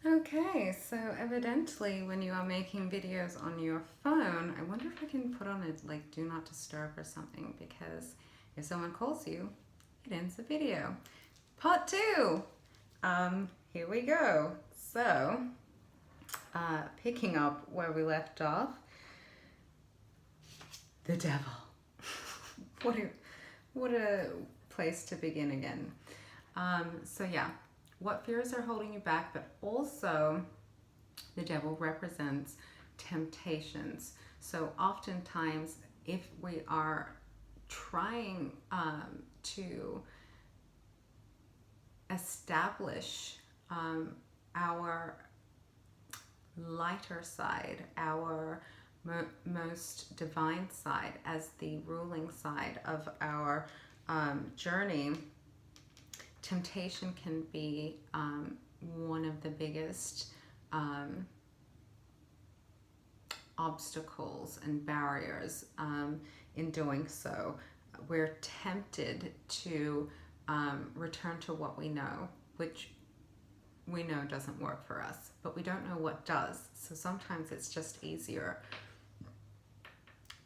Okay, so evidently when you are making videos on your phone, I wonder if I can put on a like do not disturb or something, because if someone calls you, it ends the video. Part two. Here we go. So, picking up where we left off, the devil. what a what a place to begin again. So yeah, what fears are holding you back, but also the devil represents temptations. So oftentimes, if we are trying to establish our lighter side, our most divine side as the ruling side of our journey, temptation can be one of the biggest obstacles and barriers in doing so. We're tempted to return to what we know, which we know doesn't work for us, but we don't know what does. So sometimes it's just easier,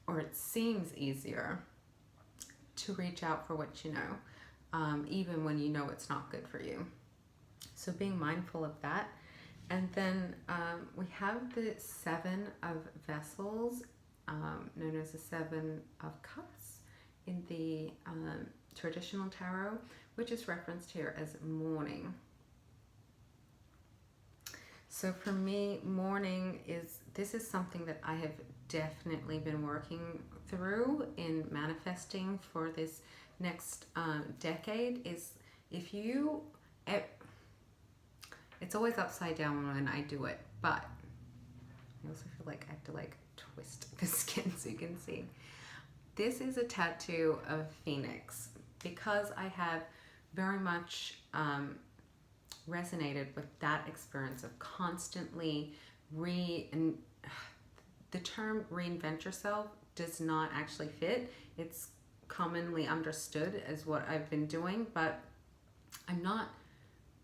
or it seems easier, to reach out for what you know, even when you know it's not good for you. So being mindful of that. And then we have the Seven of Vessels, known as the Seven of Cups in the traditional tarot, which is referenced here as mourning. So for me, mourning this is something that I have definitely been working through in manifesting for this next decade. Is if you, it's always upside down when I do it, but I also feel like I have to like twist the skin so you can see. This is a tattoo of Phoenix because I have very much resonated with that experience of constantly the term reinvent yourself does not actually fit. It's commonly understood as what I've been doing, but I'm not,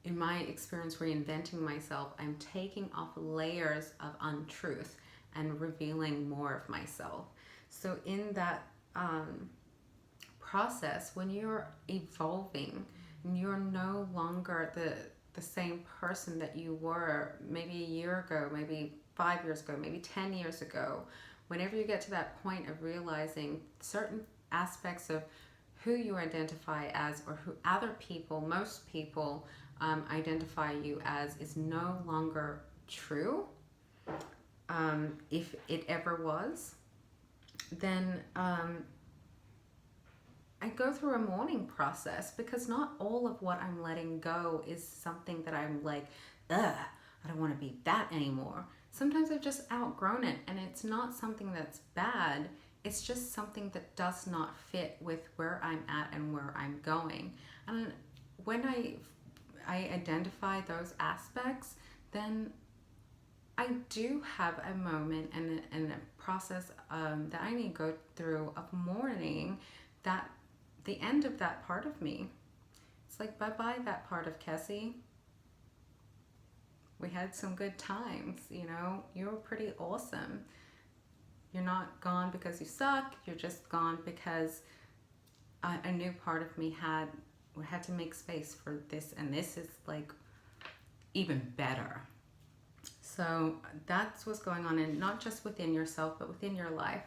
in my experience, reinventing myself. I'm taking off layers of untruth and revealing more of myself. So in that process, when you're evolving and you're no longer the same person that you were maybe a year ago, maybe 5 years ago, maybe 10 years ago, whenever you get to that point of realizing certain aspects of who you identify as, or who other people, most people, identify you as, is no longer true, if it ever was, then I go through a mourning process, because not all of what I'm letting go is something that I'm like, ugh, I don't want to be that anymore. Sometimes I've just outgrown it, and it's not something that's bad. It's just something that does not fit with where I'm at and where I'm going. And when I identify those aspects, then I do have a moment and a process that I need to go through of mourning that the end of that part of me. It's like, bye-bye that part of Kesi. We had some good times, you know, you were pretty awesome. You're not gone because you suck, you're just gone because a new part of me had to make space for this, and this is like even better. So that's what's going on, and not just within yourself, but within your life.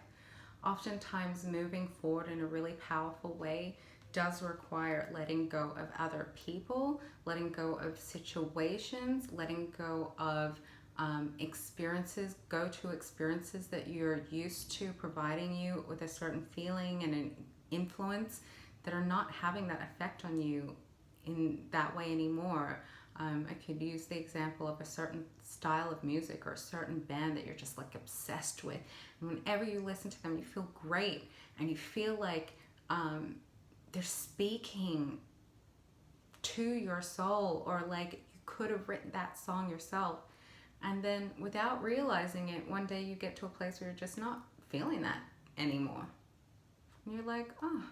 Oftentimes moving forward in a really powerful way does require letting go of other people, letting go of situations, letting go of experiences, go-to experiences that you're used to providing you with a certain feeling and an influence that are not having that effect on you in that way anymore. I could use the example of a certain style of music or a certain band that you're just like obsessed with. And whenever you listen to them, you feel great, and you feel like they're speaking to your soul, or like you could have written that song yourself. And then without realizing it, one day you get to a place where you're just not feeling that anymore. And you're like, oh,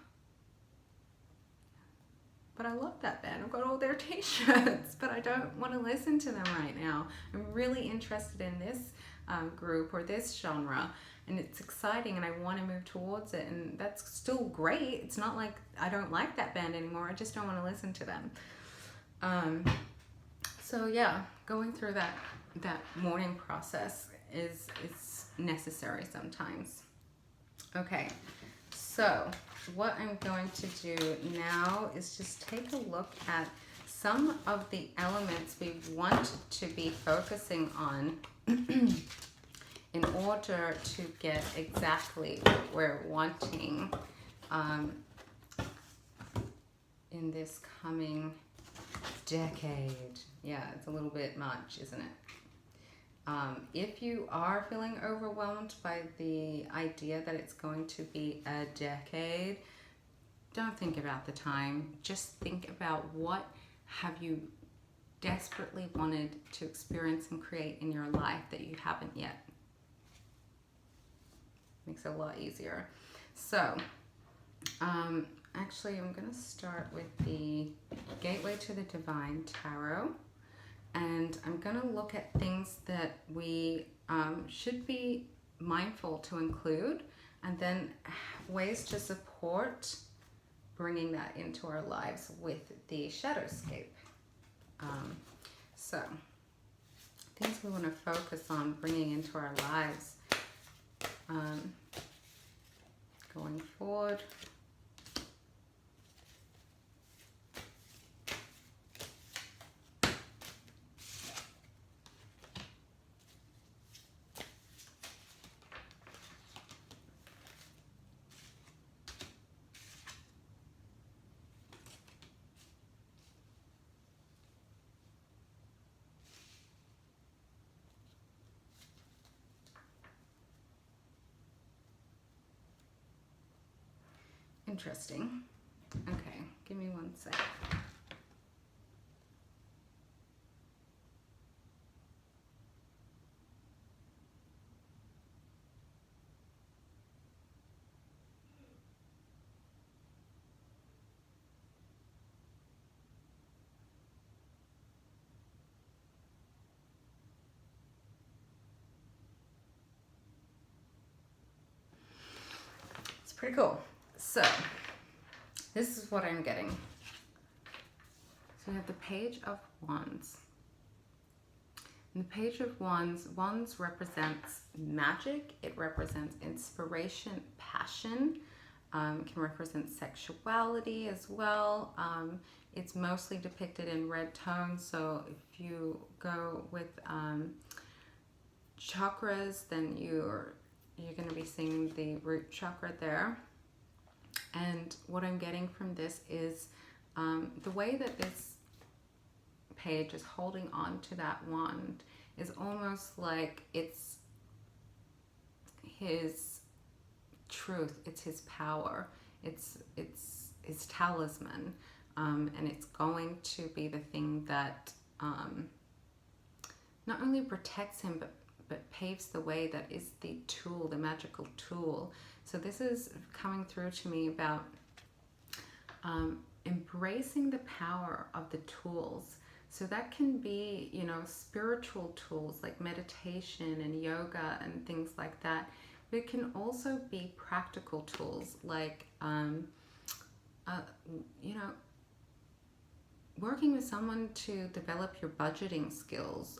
but I love that band. I've got all their t-shirts, but I don't want to listen to them right now. I'm really interested in this group or this genre, and it's exciting, and I want to move towards it, and that's still great. It's not like I don't like that band anymore. I just don't want to listen to them. So yeah, going through that mourning process is necessary sometimes. Okay, so what I'm going to do now is just take a look at some of the elements we want to be focusing on in order to get exactly what we're wanting in this coming decade. Yeah, it's a little bit much, isn't it? If you are feeling overwhelmed by the idea that it's going to be a decade, don't think about the time. Just think about what have you desperately wanted to experience and create in your life that you haven't yet. Makes it a lot easier. So, actually, I'm going to start with the Gateway to the Divine Tarot. And I'm going to look at things that we should be mindful to include, and then ways to support bringing that into our lives with the Shadowscape. So, things we want to focus on bringing into our lives going forward. Interesting. Okay, give me one sec. It's pretty cool. So, this is what I'm getting. So we have the Page of Wands. And the Page of Wands represents magic. It represents inspiration, passion. Can represent sexuality as well. It's mostly depicted in red tones. So if you go with chakras, then you're going to be seeing the root chakra there. And what I'm getting from this is the way that this page is holding on to that wand is almost like it's his truth, it's his power, it's his talisman, and it's going to be the thing that not only protects him but paves the way, that is the tool, the magical tool. So this is coming through to me about embracing the power of the tools. So that can be, you know, spiritual tools like meditation and yoga and things like that. But it can also be practical tools like, you know, working with someone to develop your budgeting skills,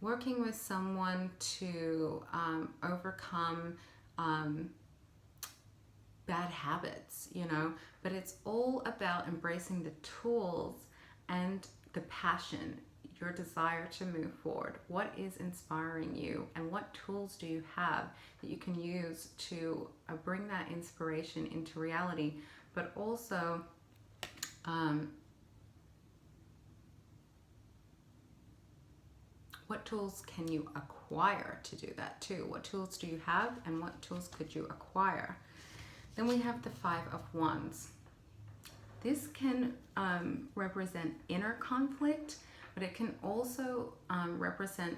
working with someone to overcome bad habits, you know, but it's all about embracing the tools and the passion, your desire to move forward. What is inspiring you, and what tools do you have that you can use to bring that inspiration into reality, but also what tools can you acquire to do that too? What tools do you have, and what tools could you acquire? Then we have the Five of Wands. This can represent inner conflict, but it can also represent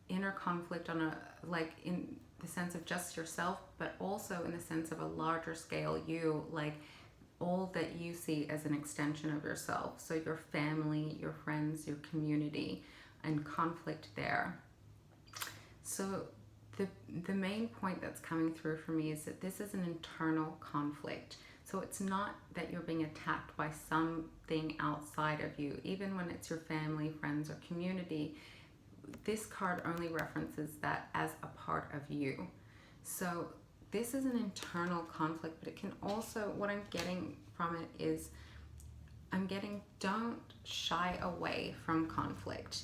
inner conflict on a, like in the sense of just yourself, but also in the sense of a larger scale you, like all that you see as an extension of yourself. So your family, your friends, your community, and conflict there. So the main point that's coming through for me is that this is an internal conflict. So it's not that you're being attacked by something outside of you, even when it's your family, friends, or community. This card only references that as a part of you. So this is an internal conflict, but it can also, what I'm getting from it is, I'm getting, don't shy away from conflict.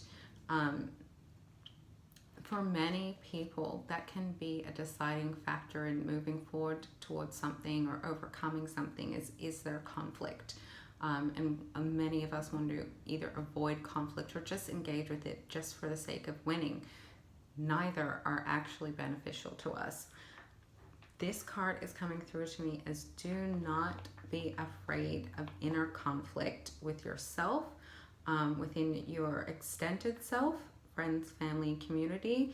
For many people, that can be a deciding factor in moving forward towards something or overcoming something, is their conflict. And many of us want to either avoid conflict or just engage with it just for the sake of winning. Neither are actually beneficial to us. This card is coming through to me as, do not be afraid of inner conflict with yourself, within your extended self, friends, family, community.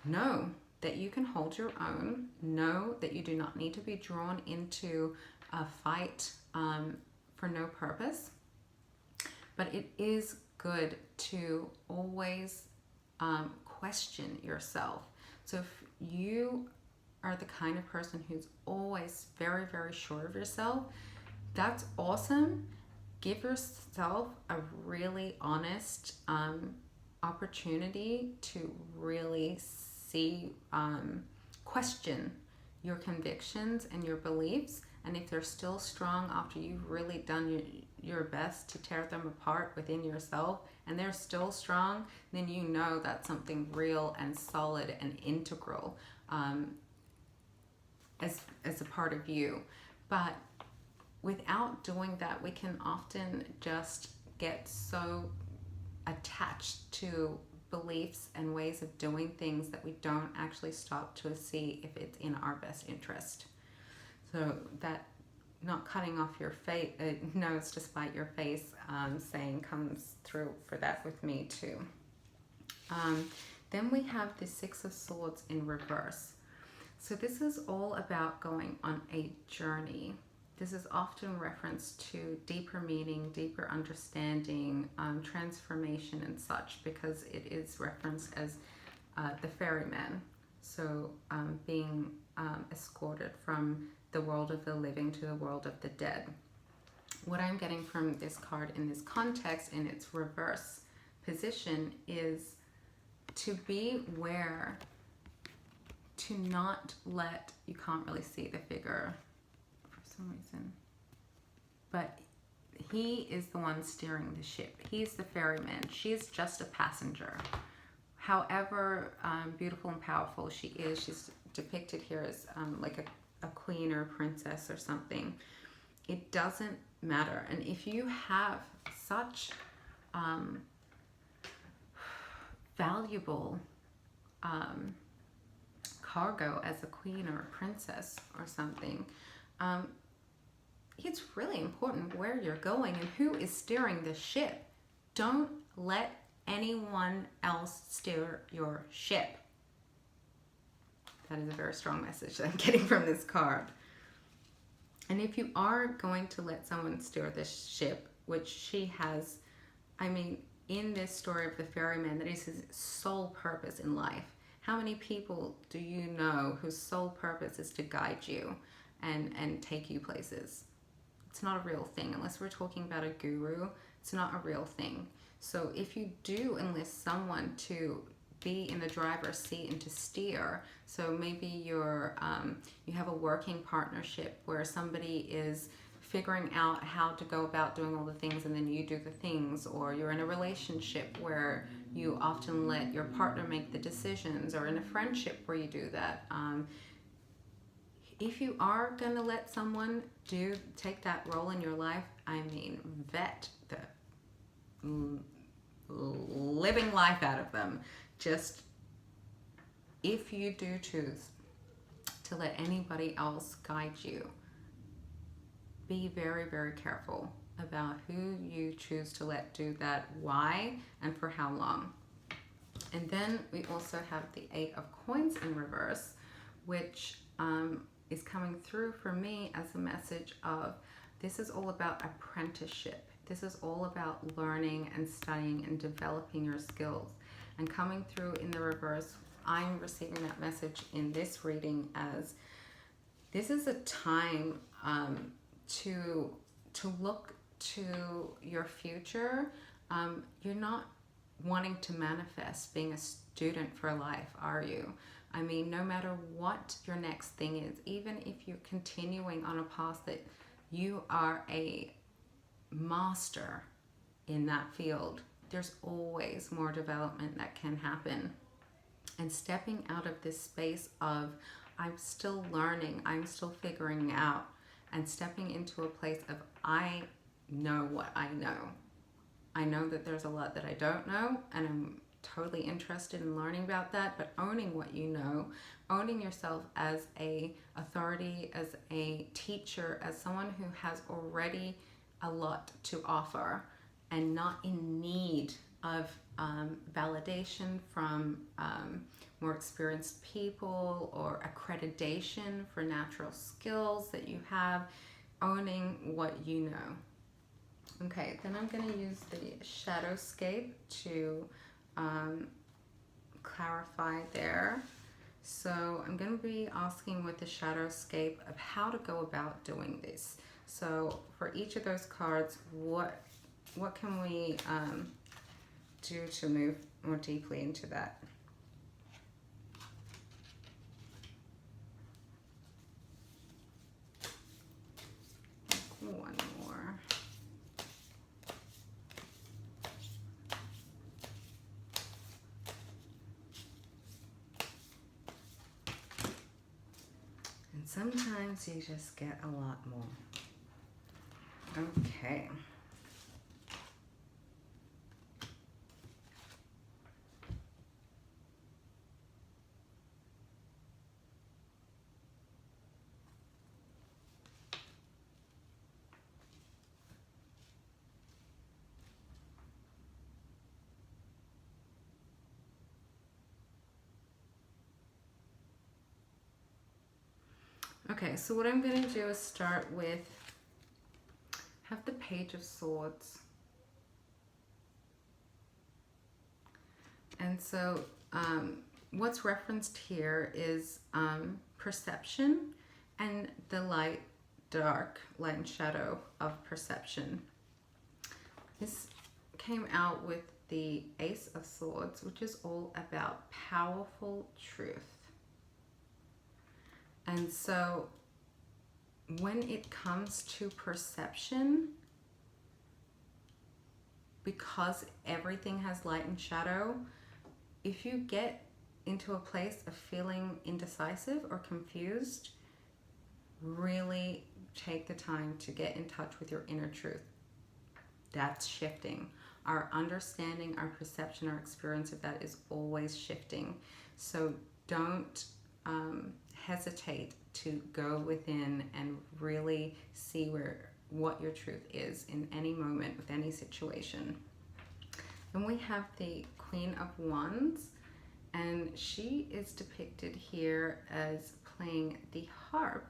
Know that you can hold your own. Know that you do not need to be drawn into a fight for no purpose. But it is good to always question yourself. So if you are the kind of person who's always very, very sure of yourself, that's awesome. Give yourself a really honest opportunity to really see, question your convictions and your beliefs. And if they're still strong after you've really done your best to tear them apart within yourself, and they're still strong, then you know that's something real and solid and integral as a part of you. But without doing that, we can often just get so attached to beliefs and ways of doing things that we don't actually stop to see if it's in our best interest. So that not cutting off your nose to spite your face saying comes through for that with me too. Then we have the Six of Swords in reverse. So this is all about going on a journey. This is often referenced to deeper meaning, deeper understanding, transformation and such, because it is referenced as the ferryman. So being escorted from the world of the living to the world of the dead. What I'm getting from this card in this context, in its reverse position, is to beware, to not let, you can't really see the figure for some reason, but he is the one steering the ship. He's the ferryman. She's just a passenger. However beautiful and powerful she is, she's depicted here as like a queen or a princess or something. It doesn't matter. And if you have such valuable cargo as a queen or a princess or something, it's really important where you're going and who is steering the ship. Don't let anyone else steer your ship. That is a very strong message that I'm getting from this card. And if you are going to let someone steer this ship, which she has, I mean, in this story of the ferryman, that is his sole purpose in life. How many people do you know whose sole purpose is to guide you and take you places? It's not a real thing. Unless we're talking about a guru, it's not a real thing. So if you do enlist someone to be in the driver's seat and to steer, so maybe you're you have a working partnership where somebody is figuring out how to go about doing all the things and then you do the things, or you're in a relationship where you often let your partner make the decisions, or in a friendship where you do that. If you are going to let someone take that role in your life, I mean, vet the living life out of them. Just, if you do choose to let anybody else guide you, be very, very careful about who you choose to let do that, why, and for how long. And then we also have the Eight of Coins in reverse, which is coming through for me as a message of this is all about apprenticeship. This is all about learning and studying and developing your skills. And coming through in the reverse, I'm receiving that message in this reading as this is a time to look to your future. You're not wanting to manifest being a student for life, are you? I mean, no matter what your next thing is, even if you're continuing on a path that you are a master in that field, there's always more development that can happen. And stepping out of this space of I'm still learning, I'm still figuring out, and stepping into a place of I know what I know. I know that there's a lot that I don't know, and I'm totally interested in learning about that, but owning what you know, owning yourself as a authority, as a teacher, as someone who has already a lot to offer and not in need of validation from more experienced people or accreditation for natural skills that you have, owning what you know. Okay, then I'm going to use the Shadowscape to clarify there. So I'm going to be asking with the Shadowscape of how to go about doing this. So for each of those cards, what can we do to move more deeply into that? One more. And sometimes you just get a lot more. Okay. Okay, so what I'm going to do is start with, have the Page of Swords. And so what's referenced here is perception and the light, dark, light and shadow of perception. This came out with the Ace of Swords, which is all about powerful truth. And so when it comes to perception, because everything has light and shadow, if you get into a place of feeling indecisive or confused, really take the time to get in touch with your inner truth. That's shifting. Our understanding, our perception, our experience of that is always shifting. So don't hesitate to go within and really see what your truth is in any moment with any situation. And we have the Queen of Wands, and she is depicted here as playing the harp,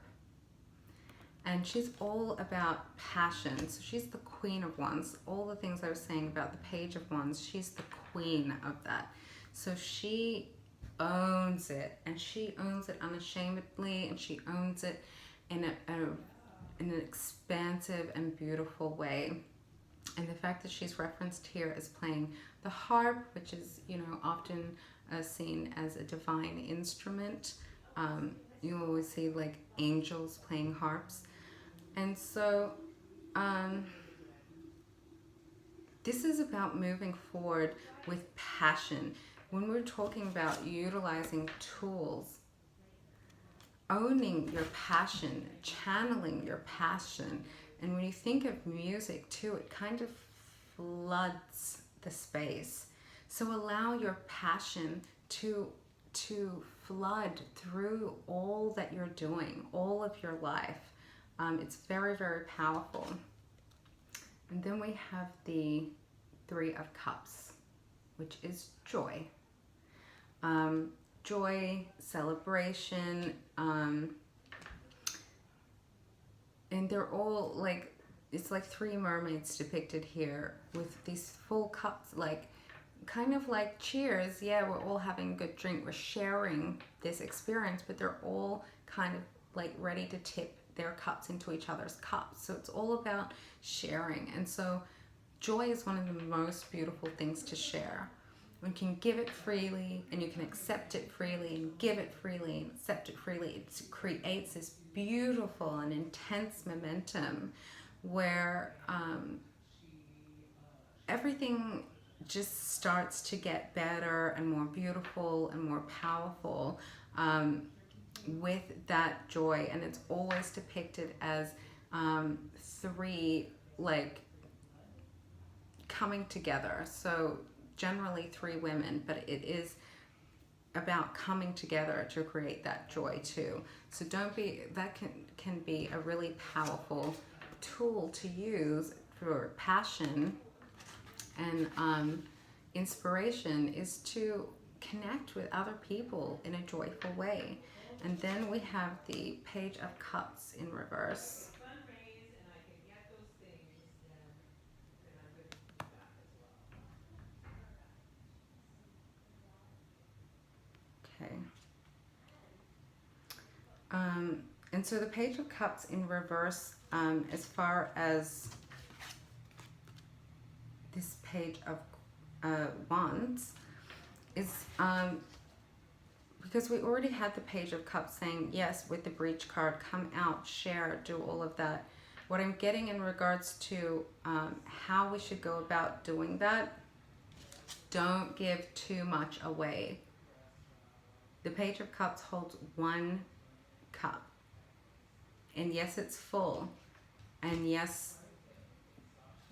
and she's all about passion. So she's the Queen of Wands. All the things I was saying about the Page of Wands, she's the queen of that. So she owns it, and she owns it unashamedly, and she owns it in an expansive and beautiful way. And the fact that she's referenced here as playing the harp, which is, you know, often seen as a divine instrument. You always see like angels playing harps. And so this is about moving forward with passion. When we're talking about utilizing tools, owning your passion, channeling your passion, and when you think of music too, it kind of floods the space. So allow your passion to flood through all that you're doing, all of your life. It's very, very powerful. And then we have the Three of Cups, which is joy. Joy, celebration, and they're all like, it's like three mermaids depicted here with these full cups, like kind of like cheers. Yeah, we're all having a good drink, we're sharing this experience, but they're all kind of like ready to tip their cups into each other's cups. So it's all about sharing. And so joy is one of the most beautiful things to share. You can give it freely, and you can accept it freely, and give it freely and accept it freely. It creates this beautiful and intense momentum where everything just starts to get better and more beautiful and more powerful with that joy. And it's always depicted as three, like, coming together. So generally three women, but it is about coming together to create that joy too. So don't be, that can be a really powerful tool to use for passion and inspiration, is to connect with other people in a joyful way. And then we have the Page of Cups in reverse. Okay. And so the Page of Cups in reverse, as far as this Page of Wands, is because we already had the Page of Cups saying, yes, with the Breach card, come out, share, do all of that. What I'm getting in regards to how we should go about doing that, don't give too much away. The Page of Cups holds one cup. And yes, it's full. And yes,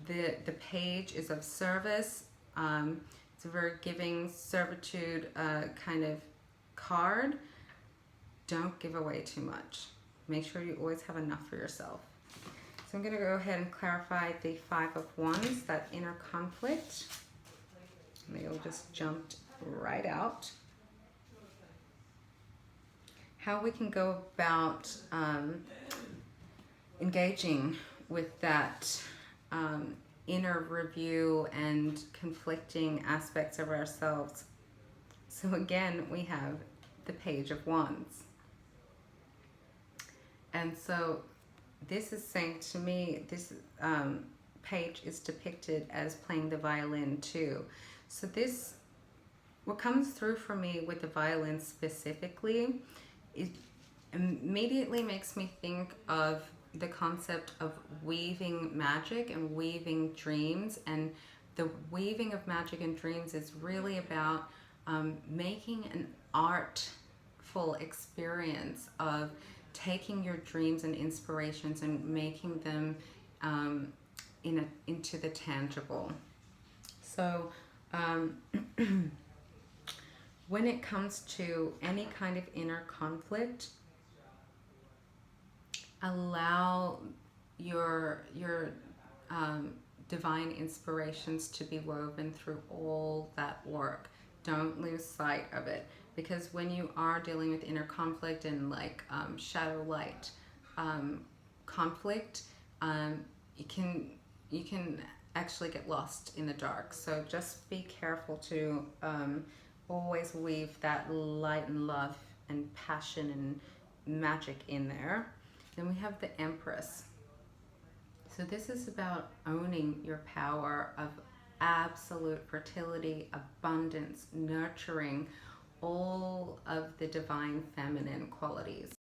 the page is of service. It's a very giving, servitude kind of card. Don't give away too much. Make sure you always have enough for yourself. So I'm going to go ahead and clarify the Five of Wands, that inner conflict. They all just jumped right out. How we can go about engaging with that inner review and conflicting aspects of ourselves. So again, we have the Page of Wands. And so this is saying to me, this page is depicted as playing the violin too. So this, what comes through for me with the violin specifically, it immediately makes me think of the concept of weaving magic and weaving dreams. And the weaving of magic and dreams is really about making an artful experience of taking your dreams and inspirations and making them into the tangible. So when it comes to any kind of inner conflict, allow your divine inspirations to be woven through all that work. Don't lose sight of it, because when you are dealing with inner conflict and like shadow light conflict, you can actually get lost in the dark. So just be careful to always weave that light and love and passion and magic in there. Then we have the Empress. So this is about owning your power of absolute fertility, abundance, nurturing all of the divine feminine qualities.